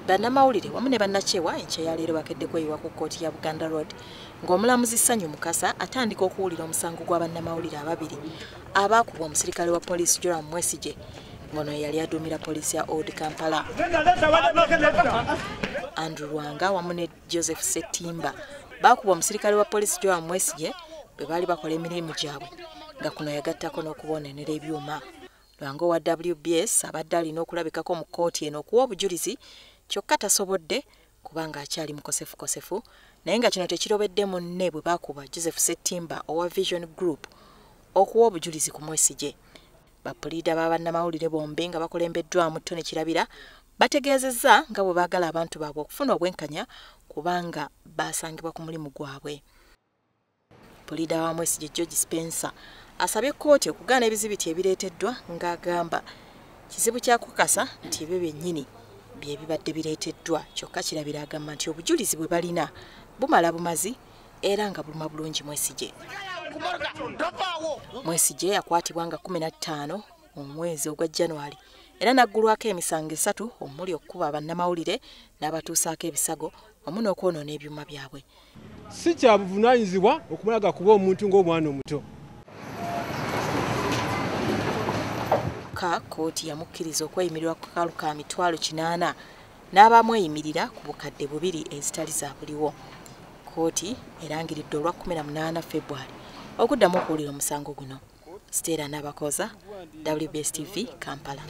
Bannamawulire wamu ne bannakyewa enkya ya leero bakedde kweyiwa ku kkooti ya Buganda Road ng'omulamuzi Ssanyu Mukasa atandika okuwulira omusango gwa bannamawulire ababiri abaakubwa omusirikale wa poliisi Joram Mwesigye ngono yali aduumira poliisi ya Old Kampala. Andrew Lwanga wamu ne Joseph Ssettimba baakubwa omusirikale wa poliisi Joram Mwesigye bwe baali bakola emirimu gyabwe nga kuno yagattako n'okubonenera ebyuma. Lwanga wa WBS abadde alina okulabikako mu kkooti eno okuwa obujulizi kyokka tasobodde kubanga akyali mukosefu naye nga kino tekirobedde munne bwe baakuba Joseph Ssettimba owa Vision Group okuwa obujulizi ku Mwesigye. Bapuliida b'abannamawulire bombi nga bakulembeddwamu Tony Kirabira bategeezezza nga bwe baagala abantu baabwe okufuna obwenkanya kubanga baasangibwa ku mulimu gwabwe. Puliida wa Mwesigye George Spencer asabye kkooti okugaana ebizibiti ebireeteddwa ng'agamba kizibu kya kukasa nti ebyo byennyini bye bibadde bireeteddwa kyokka Kirabira agamba nti obujulizi bwe balina bumala bumazi era nga buluma bulungi Mwesigye. Mwesigye yakwatibwa nga 15 omwezi ogwa January era naggulwako emisango 3 omuli okukuba bannamawulire n'abatuusaako ebisago wamu n'okwonoona ebyuma byabwe. Si kya buvunaanyizibwa okumalaga kuba omuntu ng'omwana omuto. Kkooti yamukkiriza okweyimirira ku kalu ka mitwalo 800 n'abamweyimirira ku bukadde 2 ezitali za buliwo. Kkooti erangiridde olwa 18 February okuddamu okuwulira omusango guno. Stella Nabakoza, WBS TV, Kampala.